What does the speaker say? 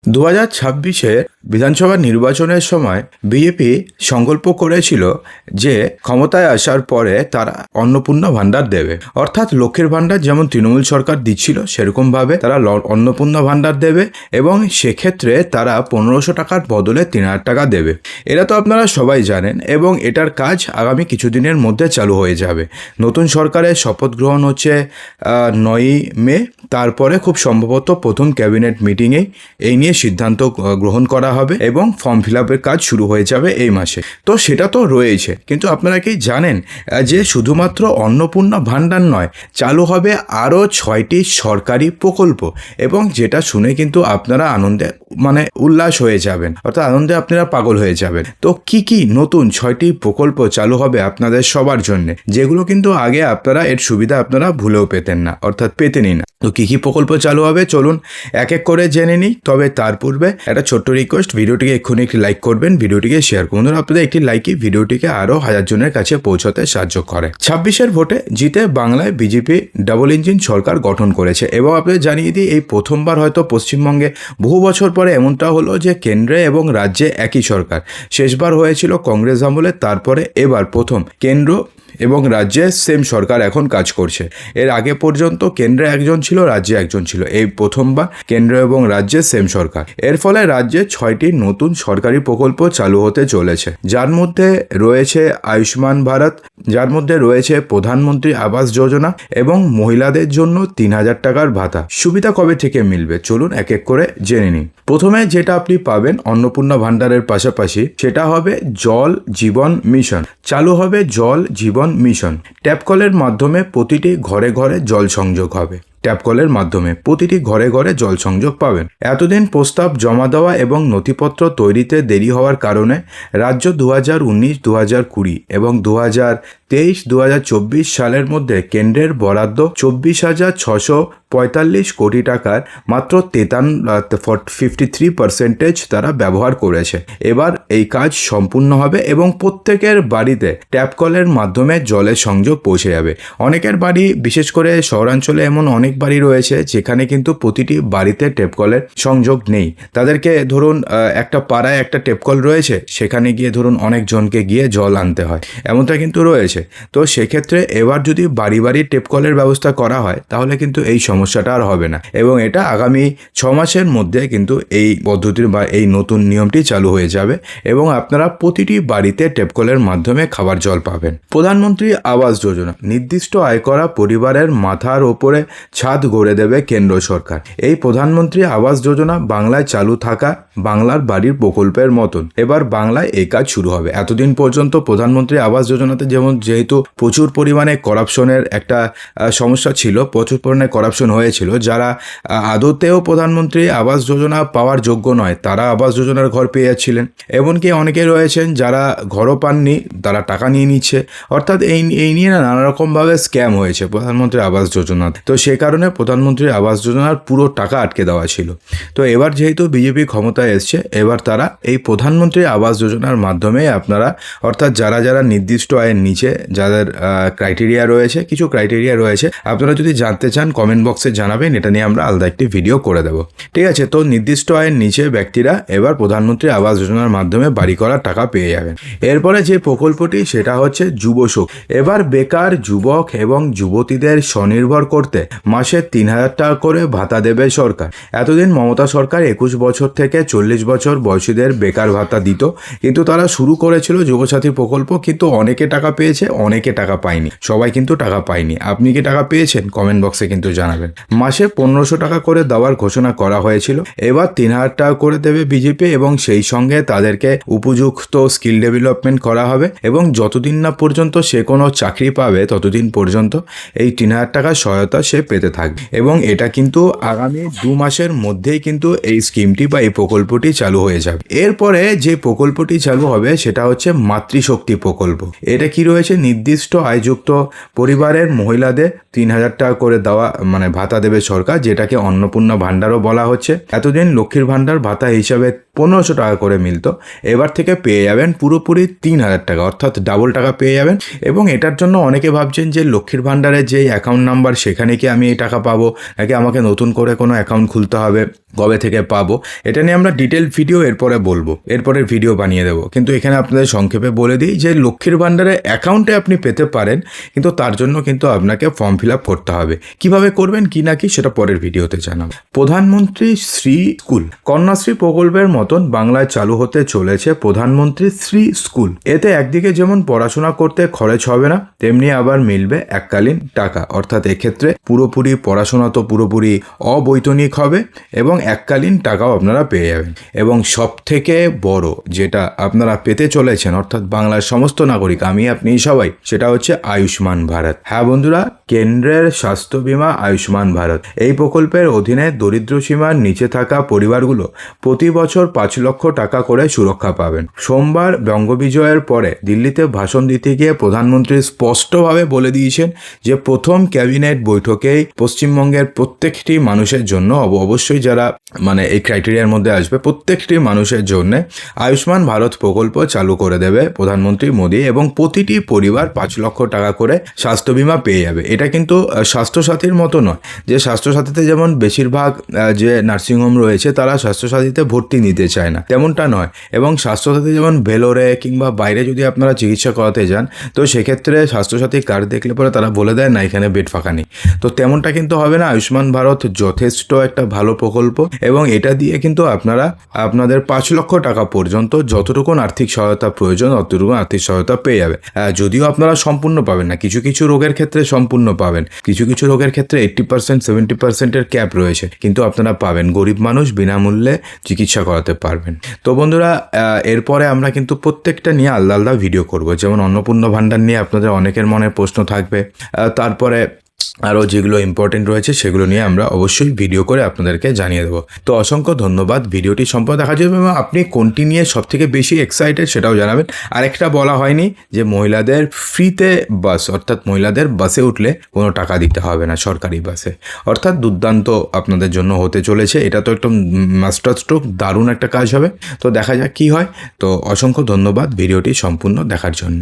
2026-এ বিধানসভা নির্বাচনের সময় বিজেপি সংকল্প করেছিল যে ক্ষমতায় আসার পরে তারা অন্নপূর্ণা ভাণ্ডার দেবে, অর্থাৎ লক্ষ্মীর ভাণ্ডার যেমন তৃণমূল সরকার দিচ্ছিল সেরকমভাবে তারা অন্নপূর্ণা ভাণ্ডার দেবে এবং সেক্ষেত্রে তারা 1500 টাকার বদলে 3000 টাকা দেবে। এটা তো আপনারা সবাই জানেন এবং এটার কাজ আগামী কিছুদিনের মধ্যে চালু হয়ে যাবে। নতুন সরকারের শপথ গ্রহণ হচ্ছে 9ই মে, তারপরে খুব সম্ভবত প্রথম ক্যাবিনেট মিটিংয়েই এই নিয়ে সিদ্ধান্ত গ্রহণ করা হবে এবং ফর্ম ফিল আপের কাজ শুরু হয়ে যাবে এই মাসে। তো সেটা তো রয়েছে, কিন্তু আপনারা কি জানেন যে শুধুমাত্র অন্নপূর্ণা ভাণ্ডার নয়, চালু হবে আরও 6টি সরকারি প্রকল্প এবং যেটা শুনে কিন্তু আপনারা আনন্দে উল্লাস হয়ে যাবেন, অর্থাৎ আনন্দে আপনারা পাগল হয়ে যাবেন। তো কি নতুন 6টি প্রকল্প চালু হবে আপনাদের সবার জন্য, যেগুলো কিন্তু আগে আপনারা এর সুবিধা আপনারা ভুলেও পেতেন না, অর্থাৎ পেতেনই না। তো কী প্রকল্প চালু হবে চলুন এক এক করে জেনে নিই। তবে তার পূর্বে একটা ছোট্ট রিকোয়েস্ট, ভিডিওটিকে এক্ষুনি একটি লাইক করবেন, ভিডিওটিকে শেয়ার করুন। আপনাদের একটি লাইকই ভিডিওটিকে আরও 1000 জনের কাছে পৌঁছাতে সাহায্য করে। 26-এর ভোটে জিতে বাংলায় বিজেপি ডাবল ইঞ্জিন সরকার গঠন করেছে এবং আপনাদের জানিয়ে দিই এই প্রথমবার হয়তো পশ্চিমবঙ্গে বহু বছর পরে এমনটা হলো যে কেন্দ্রে এবং রাজ্যে একই সরকার। শেষবার হয়েছিল কংগ্রেস আমলে, তারপরে এবার প্রথম কেন্দ্র এবং রাজ্যে সেম সরকার এখন কাজ করছে। এর আগে পর্যন্ত কেন্দ্রে একজন ছিল, রাজ্যে একজন ছিল, এই প্রথমবার কেন্দ্র এবং রাজ্যে সেম সরকার। এর ফলে রাজ্যে 6টি নতুন সরকারি প্রকল্প চালু হতে চলেছে, যার মধ্যে রয়েছে আয়ুষ্মান ভারত, যার মধ্যে রয়েছে প্রধানমন্ত্রী আবাস যোজনা এবং মহিলাদের জন্য 3000 টাকার ভাতা। সুবিধা কবে থেকে মিলবে চলুন এক এক করে জেনে নিন। প্রথমে যেটা আপনি পাবেন অন্নপূর্ণা ভাণ্ডারের পাশাপাশি, সেটা হবে জল জীবন মিশন। চালু হবে জল জীবন মিশন। ট্যাপ কলের মাধ্যমে প্রতিটি ঘরে ঘরে জল সংযোগ হবে। ট্যাপ কলের মাধ্যমে প্রতিটি ঘরে ঘরে জল সংযোগ পাবেন। এতদিন প্রস্তাব জমা দেওয়া এবং নথিপত্র তৈরিতে দেরি হওয়ার কারণে রাজ্য 2019, 2020 এবং 2023-2024 সালের মধ্যে কেন্দ্রের বরাদ্দ 24,645 কোটি টাকার মাত্র 53% তারা ব্যবহার করেছে। এবার এই কাজ সম্পূর্ণ হবে এবং প্রত্যেকের বাড়িতে ট্যাপ কলের মাধ্যমে জলের সংযোগ পৌঁছে যাবে। অনেকের বাড়ি, বিশেষ করে শহরাঞ্চলে এমন অনেক বাড়ি রয়েছে যেখানে কিন্তু প্রতিটি বাড়িতে ট্যাপ কলের সংযোগ নেই। তাদেরকে ধরুন একটা পাড়ায় একটা ট্যাপ কল রয়েছে, সেখানে গিয়ে ধরুন অনেকজনকে গিয়ে জল আনতে হয়, এমনটা কিন্তু রয়েছে। তো সেক্ষেত্রে এবার যদি বাড়ি বাড়ি ট্যাপ কলের ব্যবস্থা করা হয় তাহলে কিন্তু এই সমস্যাটা আর হবে না এবং এটা আগামী 6 মাসের মধ্যে কিন্তু এই পদ্ধতির বা এই নতুন নিয়মটি চালু হয়ে যাবে এবং আপনারা প্রতিটি বাড়িতে ট্যাপ কলের মাধ্যমে খাবার জল পাবেন। প্রধানমন্ত্রী আবাস যোজনা, নির্দিষ্ট আয় করা পরিবারের মাথার ওপরে ছাদ গড়ে দেবে কেন্দ্র সরকার। এই প্রধানমন্ত্রী আবাস যোজনা বাংলায় চালু থাকা বাংলার বাড়ির প্রকল্পের মতন এবার বাংলায় এই কাজ শুরু হবে। এতদিন পর্যন্ত প্রধানমন্ত্রী আবাস যোজনাতে যেহেতু প্রচুর পরিমাণে করাপশনের একটা সমস্যা ছিল, প্রচুর পরিমাণে করাপশন হয়েছিল, যারা আদতেও প্রধানমন্ত্রী আবাস যোজনা পাওয়ার যোগ্য নয় তারা আবাস যোজনার ঘর পেয়ে যাচ্ছিলেন। এমনকি অনেকে রয়েছেন যারা ঘরও পাননি, তারা টাকা নিয়ে নিচ্ছে। অর্থাৎ এই নিয়ে নানা রকমভাবে স্ক্যাম হয়েছে প্রধানমন্ত্রী আবাস যোজনা। তো সে কারণে প্রধানমন্ত্রী আবাস যোজনার পুরো টাকা আটকে দেওয়া ছিল। তো এবার যেহেতু বিজেপি ক্ষমতায় এসছে, এবার তারা এই প্রধানমন্ত্রী আবাস যোজনার মাধ্যমে আপনারা, অর্থাৎ যারা যারা নির্দিষ্ট আয়ের নিচে, যাদের ক্রাইটেরিয়া রয়েছে, কিছু ক্রাইটেরিয়া রয়েছে, আপনারা যদি জানতে চান কমেন্ট বক্সে জানাবেন, এটা নিয়ে আমরা আলাদা একটি ভিডিও করে দেবো। ঠিক আছে, তো নির্দিষ্ট আয়ের নিচে ব্যক্তিরা এবার প্রধানমন্ত্রী আবাস যোজনার মাধ্যমে বাড়ি করার টাকা পেয়ে যাবেন। এরপরে যে প্রকল্পটি সেটা হচ্ছে যুবশক্তি। এবার বেকার যুবক এবং যুবতীদের স্বনির্ভর করতে মাসে 3000 টাকা করে ভাতা দেবে সরকার। এতদিন মমতা সরকার 21 বছর থেকে 40 বছর বয়সীদের বেকার ভাতা দিত, কিন্তু তারা শুরু করেছিল যুবসাথী প্রকল্প, কিন্তু অনেকে টাকা পেয়েছে, অনেকে টাকা পায়নি, সবাই কিন্তু টাকা পায়নি। আপনি কি টাকা পেয়েছেন কমেন্ট বক্সে কিন্তু জানাবেন। মাসে 1500 টাকা করে দেওয়ার ঘোষণা করা হয়েছিল, এবার 3000 টাকা করে দেবে বিজেপি এবং সেই সঙ্গে তাদেরকে উপযুক্ত স্কিল ডেভেলপমেন্ট করা হবে এবং যতদিন না পর্যন্ত সে কোনো চাকরি পাবে ততদিন পর্যন্ত এই 3000 টাকার সহায়তা সে পেতে থাকবে এবং এটা কিন্তু আগামী 2 মাসের মধ্যেই কিন্তু এই স্কিমটি বা এই প্রকল্পটি চালু হয়ে যাবে। এরপরে যে প্রকল্পটি চালু হবে সেটা হচ্ছে মাতৃশক্তি প্রকল্প। এটা কি রয়েছে হচ্ছে নির্দিষ্ট আয়যুক্ত পরিবারের মহিলাদের 3,000 টাকা করে দেওয়া মানে ভাতা দেবে সরকার, যেটাকে অন্নপূর্ণা ভাণ্ডারও বলা হচ্ছে। এতদিন লক্ষ্মীর ভাণ্ডার ভাতা হিসাবে 1500 টাকা করে মিলতো, এবার থেকে পেয়ে যাবেন পুরোপুরি 3,000 টাকা, অর্থাৎ ডাবল টাকা পেয়ে যাবেন। এবং এটার জন্য অনেকে ভাবছেন যে লক্ষ্মীর ভাণ্ডারের যে অ্যাকাউন্ট নাম্বার সেখানে কি আমি এই টাকা পাবো, নাকি আমাকে নতুন করে কোনো অ্যাকাউন্ট খুলতে হবে, কবে থেকে পাবো, এটা নিয়ে আমরা ডিটেল ভিডিও এরপরে বলবো, এরপরের ভিডিও বানিয়ে দেবো। কিন্তু এখানে আপনাদের সংক্ষেপে বলে দিই যে লক্ষ্মীর ভাণ্ডারের অ্যাকাউন্টে আপনি পেতে পারেন, কিন্তু তার জন্য কিন্তু আপনাকে ফর্ম ফিল আপ করতে হবে। কিভাবে করবেন কি না কি সেটা পরের ভিডিওতে জানাবো। প্রধানমন্ত্রী শ্রী স্কুল কন্যাশ্রী প্রকল্পের মতন বাংলায় চালু হতে চলেছে প্রধানমন্ত্রী শ্রী স্কুল। এতে একদিকে যেমন পড়াশোনা করতে খরচ হবে না, তেমনি আবার মিলবে এককালীন টাকা, অর্থাৎ এক্ষেত্রে পুরোপুরি পড়াশোনা তো পুরোপুরি অবৈতনিক হবে এবং এককালীন টাকাও আপনারা পেয়ে যাবেন। এবং সব থেকে বড় যেটা আপনারা পেতে চলেছেন, অর্থাৎ বাংলার সমস্ত নাগরিক, আমি আপনি সবাই, সেটা হচ্ছে আয়ুষ্মান ভারত। হ্যাঁ বন্ধুরা, কেন্দ্রের স্বাস্থ্য বীমা আয়ুষ্মান ভারত এই প্রকল্পের অধীনে দরিদ্র সীমার নিচে থাকা পরিবারগুলো প্রতি বছর 5 লক্ষ টাকা করে সুরক্ষা পাবেন। সোমবার বঙ্গবিজয়ের পরে দিল্লিতে ভাষণ দিতে গিয়ে প্রধানমন্ত্রী স্পষ্টভাবে বলে দিয়েছেন যে প্রথম ক্যাবিনেট বৈঠকেই পশ্চিমবঙ্গের প্রত্যেকটি মানুষের জন্য, অবশ্যই যারা মানে এই ক্রাইটেরিয়ার মধ্যে আসবে, প্রত্যেকটি মানুষের জন্য আয়ুষ্মান ভারত প্রকল্প চালু করে দেবে প্রধানমন্ত্রী মোদী, এবং প্রতিটি পরিবার 5 লক্ষ টাকা করে স্বাস্থ্য বীমা পেয়ে যাবে। এটা কিন্তু স্বাস্থ্যসাথীর মতো নয়, যে স্বাস্থ্যসাথীতে যেমন বেশিরভাগ যে নার্সিংহোম রয়েছে তারা স্বাস্থ্যসাথীতে ভর্তি নিতে চায় না, তেমনটা নয়। এবং স্বাস্থ্যসাথী যেমন ভেলোরে কিংবা বাইরে যদি আপনারা চিকিৎসা করাতে যান, তো সেক্ষেত্রে স্বাস্থ্যসাথী কার্ড দেখলে পরে তারা বলে দেয় না এখানে বেড ফাঁকা নেই। তো তেমনটা কিন্তু হবে না। আয়ুষ্মান ভারত যথেষ্ট একটা ভালো প্রকল্প, এবং এটা দিয়ে কিন্তু আপনারা আপনাদের 5 লক্ষ টাকা পর্যন্ত যতটুকু আর্থিক সহায়তা প্রয়োজন ততটুকু আর্থিক সহায়তা পেয়ে যাবে। যদিও আপনারা সম্পূর্ণ পাবেন না, কিছু কিছু রোগের ক্ষেত্রে সম্পূর্ণ পাবেন, কিছু কিছু রোগের ক্ষেত্রে 80% 70%-এর ক্যাপ রয়েছে, কিন্তু আপনারা পাবেন। গরিব মানুষ বিনামূল্যে চিকিৎসা করাতে পারবেন। তো বন্ধুরা, এরপরে আমরা কিন্তু প্রত্যেকটা নিয়ে আলাদা আলাদা ভিডিও করব। যেমন অন্নপূর্ণা ভাণ্ডার নিয়ে আপনাদের অনেকের মনে প্রশ্ন থাকবে, তারপরে আরও যেগুলো ইম্পর্টেন্ট রয়েছে সেগুলো নিয়ে আমরা অবশ্যই ভিডিও করে আপনাদেরকে জানিয়ে দেবো। তো অসংখ্য ধন্যবাদ ভিডিওটি সম্পূর্ণ দেখার জন্য, এবং আপনি কোনটি নিয়ে সবথেকে বেশি এক্সাইটেড সেটাও জানাবেন। আরেকটা বলা হয়নি যে মহিলাদের ফ্রিতে বাস, অর্থাৎ মহিলাদের বাসে উঠলে কোনো টাকা দিতে হবে না সরকারি বাসে, অর্থাৎ দুর্দান্ত আপনাদের জন্য হতে চলেছে। এটা তো একদম মাস্টার স্ট্রোক, দারুণ একটা কাজ হবে। তো দেখা যাক কী হয়। তো অসংখ্য ধন্যবাদ ভিডিওটি সম্পূর্ণ দেখার জন্য।